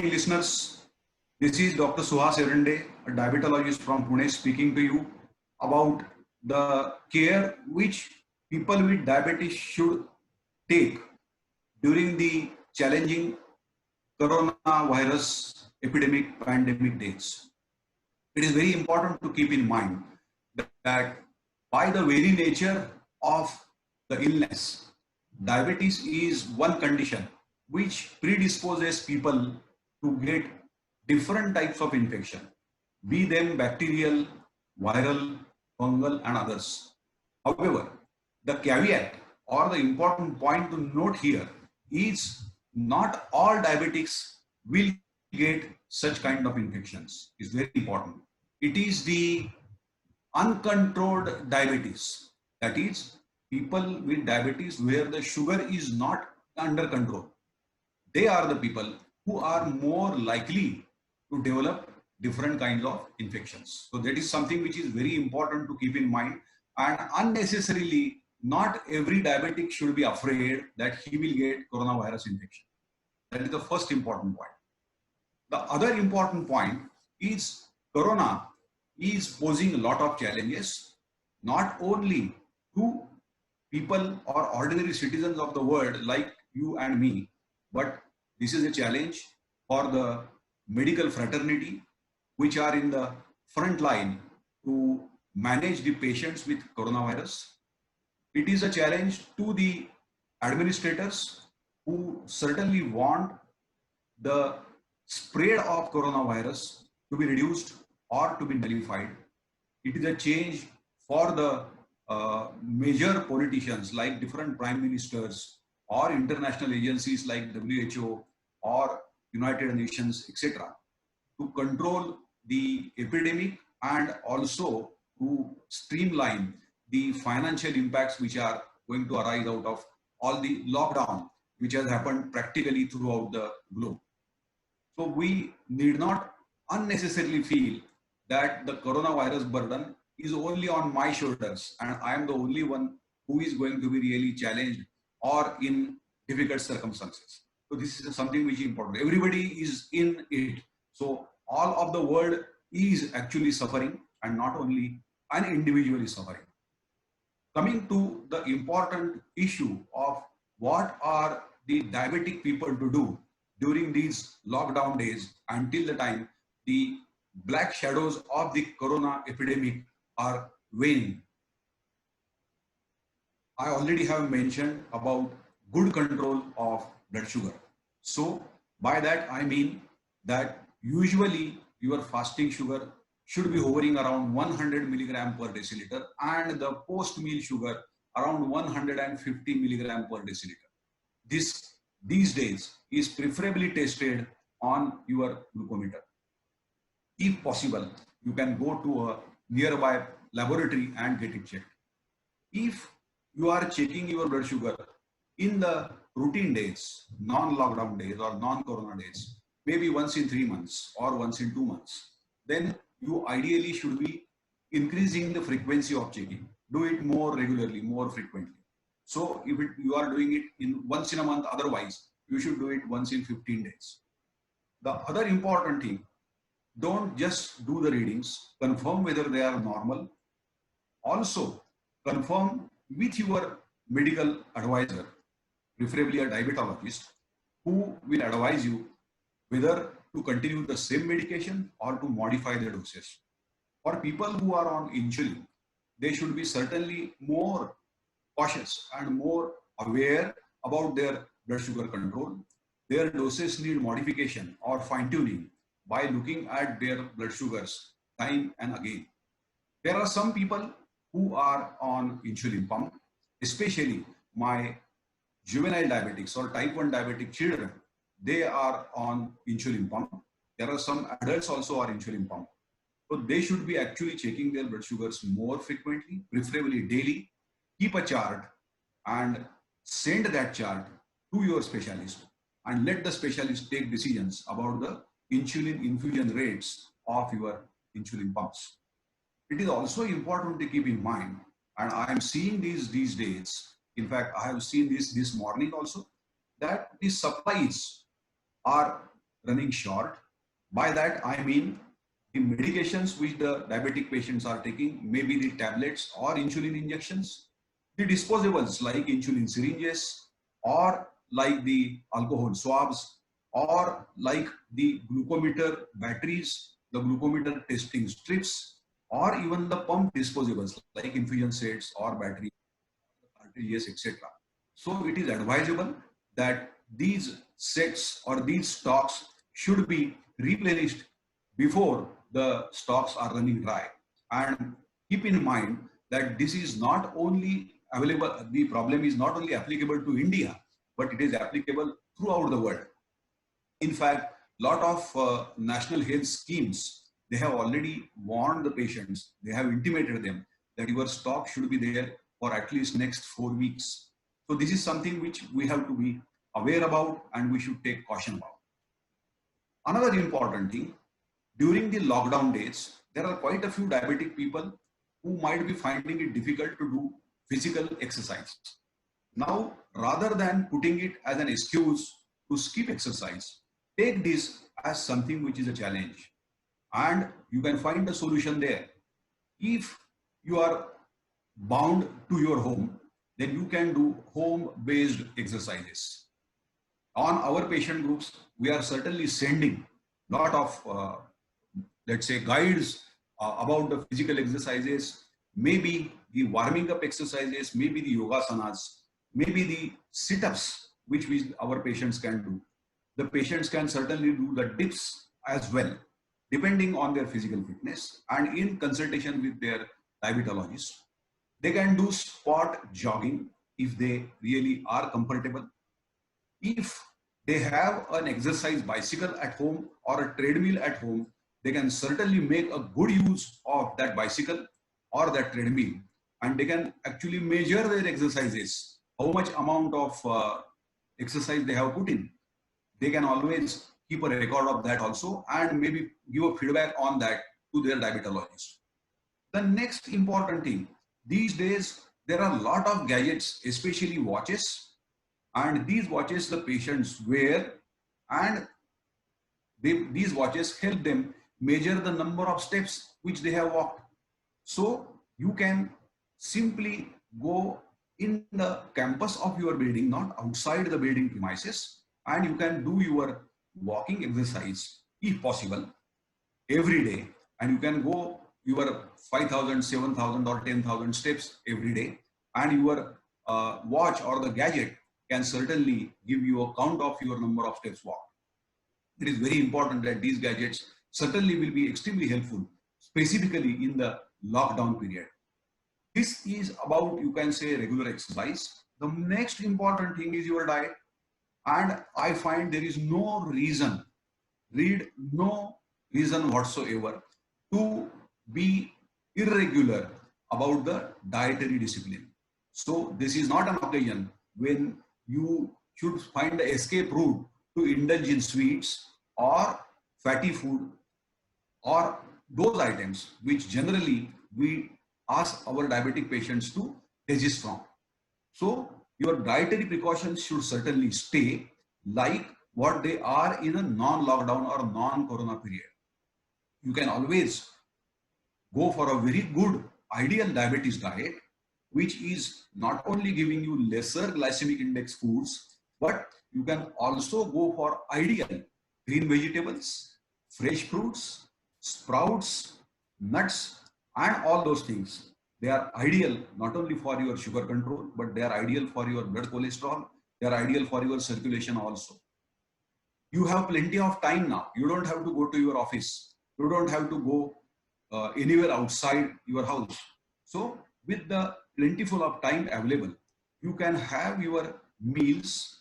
morning, listeners. This is Dr. Suhas Erinde, a diabetologist from Pune, speaking to you about the care which people with diabetes should take during the challenging coronavirus epidemic pandemic days. It is very important to keep in mind that by the very nature of the illness, diabetes is one condition which predisposes people to get different types of infection, be them bacterial, viral, fungal, and others. However, the caveat or the important point to note here is not all diabetics will get such kind of infections. It's very important. It is the uncontrolled diabetes, that is, people with diabetes where the sugar is not under control. They are the people who are more likely to develop different kinds of infections. So that is something which is very important to keep in mind, and unnecessarily not every diabetic should be afraid that he will get coronavirus infection. That is the first important point. The other important point is corona is posing a lot of challenges, not only to people or ordinary citizens of the world like you and me, but this is a challenge for the medical fraternity, which are in the front line to manage the patients with coronavirus. It is a challenge to the administrators who certainly want the spread of coronavirus to be reduced or to be nullified. It is a change for the major politicians like different prime ministers or international agencies like WHO or United Nations, etc., to control the epidemic and also to streamline the financial impacts which are going to arise out of all the lockdown which has happened practically throughout the globe. So we need not unnecessarily feel that the coronavirus burden is only on my shoulders and I am the only one who is going to be really challenged or in difficult circumstances. So this is something which is important. Everybody is in it. So all of the world is actually suffering, and not only an individual is suffering. Coming to the important issue of what are the diabetic people to do during these lockdown days until the time the black shadows of the corona epidemic are waning. I already have mentioned about good control of blood sugar. So by that I mean that usually your fasting sugar should be hovering around 100 milligram per deciliter and the post-meal sugar around 150 milligram per deciliter. These days is preferably tested on your glucometer. If possible, you can go to a nearby laboratory and get it checked. If you are checking your blood sugar in the routine days, non-lockdown days or non-corona days, maybe once in 3 months or once in 2 months, then you ideally should be increasing the frequency of checking. Do it more regularly, more frequently. So if you are doing it in once in a month, otherwise, you should do it once in 15 days. The other important thing, don't just do the readings, confirm whether they are normal. Also, confirm with your medical advisor, preferably a diabetologist, who will advise you whether to continue the same medication or to modify the doses. For people who are on insulin, they should be certainly more cautious and more aware about their blood sugar control. Their doses need modification or fine-tuning by looking at their blood sugars time and again. There are some people who are on insulin pump, especially my juvenile diabetics or type 1 diabetic children. They are on insulin pump. There are some adults also are insulin pump. So they should be actually checking their blood sugars more frequently, preferably daily. Keep a chart and send that chart to your specialist and let the specialist take decisions about the insulin infusion rates of your insulin pumps. It is also important to keep in mind, and I am seeing these days, in fact, I have seen this morning also, that the supplies are running short. By that, I mean the medications which the diabetic patients are taking, maybe the tablets or insulin injections, the disposables like insulin syringes, or like the alcohol swabs, or like the glucometer batteries, the glucometer testing strips, or even the pump disposables like infusion sets or battery cartridges, etc. So it is advisable that these sets or these stocks should be replenished before the stocks are running dry. And keep in mind that this is not only available, the problem is not only applicable to India, but it is applicable throughout the world. In fact, lot of national health schemes, they have already warned the patients, they have intimated them that your stock should be there for at least next 4 weeks. So this is something which we have to be aware about and we should take caution about. Another important thing, during the lockdown days, there are quite a few diabetic people who might be finding it difficult to do physical exercise. Now, rather than putting it as an excuse to skip exercise, take this as something which is a challenge and you can find a solution there. If you are bound to your home, then you can do home-based exercises. On our patient groups, we are certainly sending a lot of, let's say, guides about the physical exercises, maybe the warming up exercises, maybe the yogasanas, maybe the sit-ups, which our patients can do. The patients can certainly do the dips as well, depending on their physical fitness and in consultation with their diabetologist. They can do spot jogging if they really are comfortable. If they have an exercise bicycle at home or a treadmill at home, they can certainly make a good use of that bicycle or that treadmill, and they can actually measure their exercises, how much amount of exercise they have put in. They can always keep a record of that also and maybe give a feedback on that to their diabetologist. The next important thing, these days there are a lot of gadgets, especially watches, and these watches the patients wear, and these watches help them measure the number of steps which they have walked. So you can simply go in the campus of your building, not outside the building premises, and you can do your walking exercise if possible every day, and you can go your 5,000, 7,000 or 10,000 steps every day, and your watch or the gadget can certainly give you a count of your number of steps walked. It is very important that these gadgets certainly will be extremely helpful, specifically in the lockdown period. This is about, you can say, regular exercise. The next important thing is your diet. And I find there is no reason, no reason whatsoever to be irregular about the dietary discipline. So this is not an occasion when you should find the escape route to indulge in sweets or fatty food or those items which generally we ask our diabetic patients to desist from. So your dietary precautions should certainly stay like what they are in a non-lockdown or non-corona period. You can always go for a very good ideal diabetes diet, which is not only giving you lesser glycemic index foods, but you can also go for ideal green vegetables, fresh fruits, sprouts, nuts, and all those things. They are ideal not only for your sugar control, but they are ideal for your blood cholesterol. They are ideal for your circulation also. You have plenty of time now. You don't have to go to your office. You don't have to go anywhere outside your house. So with the plentiful of time available, you can have your meals,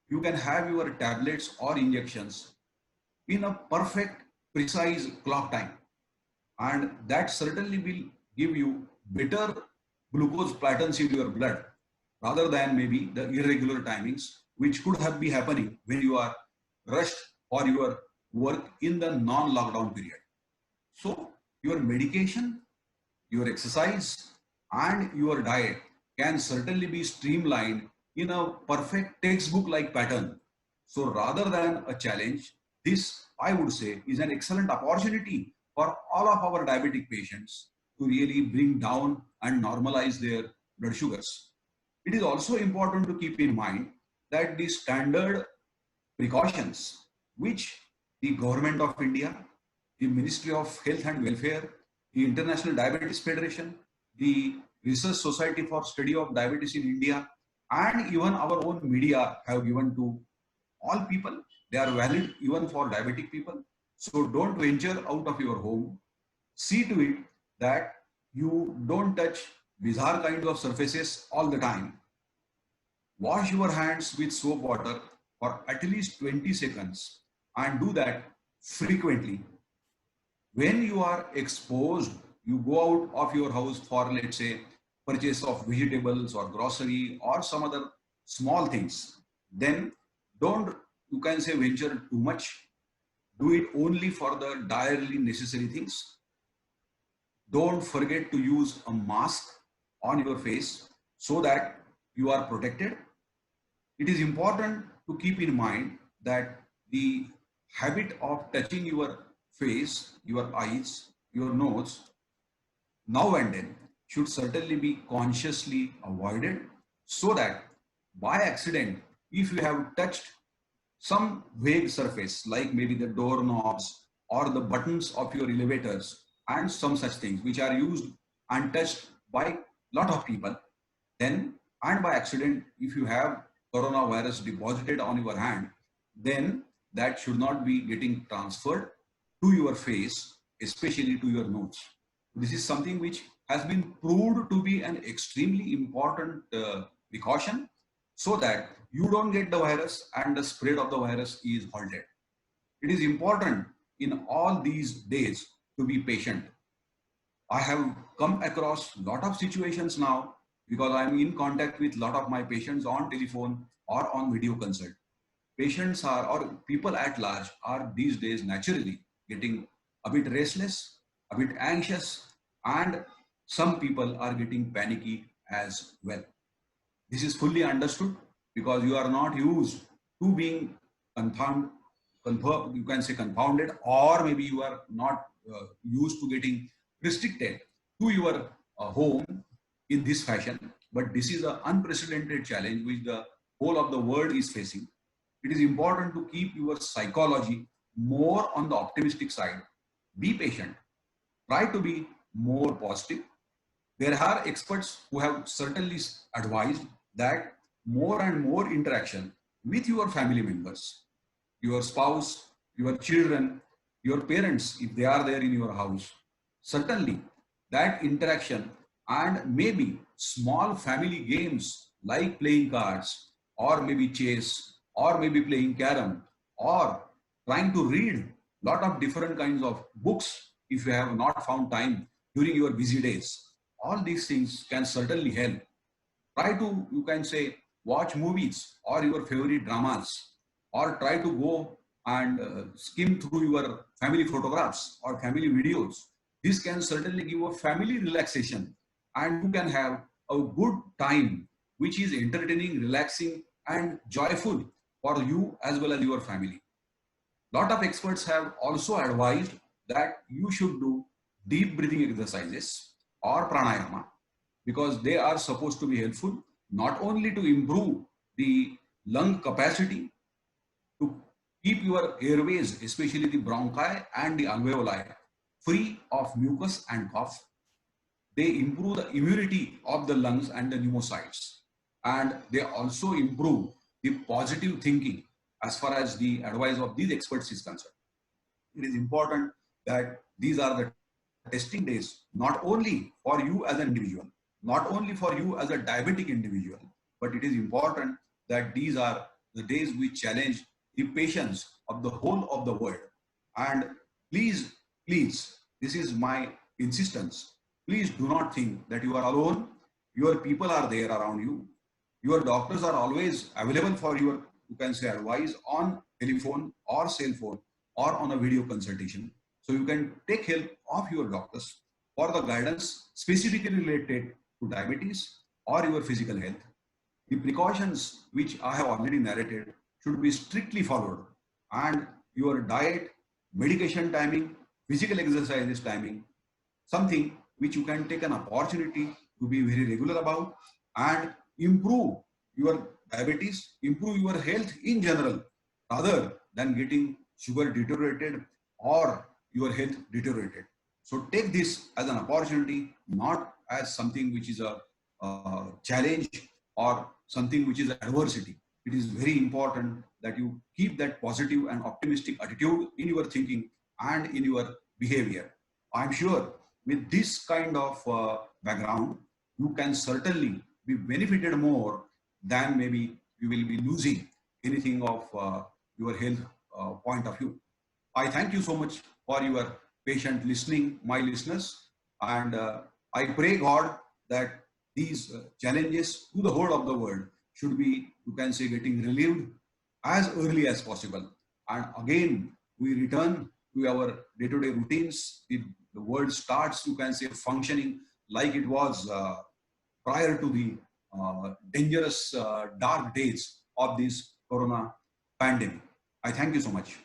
you can have your tablets or injections in a perfect, precise clock time. And that certainly will give you better glucose patterns in your blood rather than maybe the irregular timings which could have been happening when you are rushed for your work in the non-lockdown period. So your medication, your exercise, and your diet can certainly be streamlined in a perfect textbook-like pattern. So rather than a challenge, this, I would say, is an excellent opportunity for all of our diabetic patients to really bring down and normalize their blood sugars. It is also important to keep in mind that the standard precautions which the Government of India, the Ministry of Health and Welfare, the International Diabetes Federation, the Research Society for Study of Diabetes in India, and even our own media have given to all people. They are valid even for diabetic people. So don't venture out of your home. See to it that you don't touch bizarre kinds of surfaces all the time. Wash your hands with soap water for at least 20 seconds and do that frequently. When you are exposed, you go out of your house for, let's say, purchase of vegetables or grocery or some other small things, then don't, you can say, venture too much. Do it only for the direly necessary things. Don't forget to use a mask on your face so that you are protected. It is important to keep in mind that the habit of touching your face, your eyes, your nose, now and then should certainly be consciously avoided, so that by accident, if you have touched some vague surface like maybe the doorknobs or the buttons of your elevators and some such things which are used and touched by a lot of people, then, and by accident, if you have coronavirus deposited on your hand, then that should not be getting transferred to your face, especially to your nose. This is something which has been proved to be an extremely important precaution, so that you don't get the virus and the spread of the virus is halted. It is important in all these days to be patient. I have come across a lot of situations now because I'm in contact with a lot of my patients on telephone or on video consult. Patients are, or people at large are these days naturally getting a bit restless, a bit anxious, and some people are getting panicky as well. This is fully understood because you are not used to being you can say confounded, or maybe you are not used to getting restricted to your home in this fashion. But this is an unprecedented challenge which the whole of the world is facing. It is important to keep your psychology more on the optimistic side. Be patient. Try to be more positive. There are experts who have certainly advised that more and more interaction with your family members, your spouse, your children, your parents, if they are there in your house, certainly that interaction and maybe small family games like playing cards or maybe chess or maybe playing carom or trying to read lot of different kinds of books if you have not found time during your busy days. All these things can certainly help. Try to, you can say, watch movies or your favorite dramas, or try to go and skim through your family photographs or family videos. This can certainly give a family relaxation, and you can have a good time which is entertaining, relaxing, and joyful for you as well as your family. Lot of experts have also advised that you should do deep breathing exercises or pranayama, because they are supposed to be helpful not only to improve the lung capacity, to keep your airways, especially the bronchi and the alveoli, free of mucus and cough. They improve the immunity of the lungs and the pneumocytes. And they also improve the positive thinking as far as the advice of these experts is concerned. It is important that these are the testing days, not only for you as an individual, not only for you as a diabetic individual, but it is important that these are the days which challenge the patience of the whole of the world. And please, this is my insistence. Please do not think that you are alone. Your people are there around you. Your doctors are always available for your, you can say, advice on telephone or cell phone or on a video consultation. So you can take help of your doctors for the guidance specifically related to diabetes or your physical health. The precautions which I have already narrated should be strictly followed, and your diet, medication timing, physical exercises timing, something which you can take an opportunity to be very regular about and improve your diabetes, improve your health in general, rather than getting sugar deteriorated or your health deteriorated. So take this as an opportunity, not as something which is a challenge or something which is adversity. It is very important that you keep that positive and optimistic attitude in your thinking and in your behavior. I'm sure with this kind of background, you can certainly be benefited more than maybe you will be losing anything of your health point of view. I thank you so much for your patient listening, my listeners, and I pray God that these challenges to the whole of the world should be, you can say, getting relieved as early as possible. And again, we return to our day-to-day routines. The world starts, you can say, functioning like it was prior to the dangerous dark days of this corona pandemic. I thank you so much.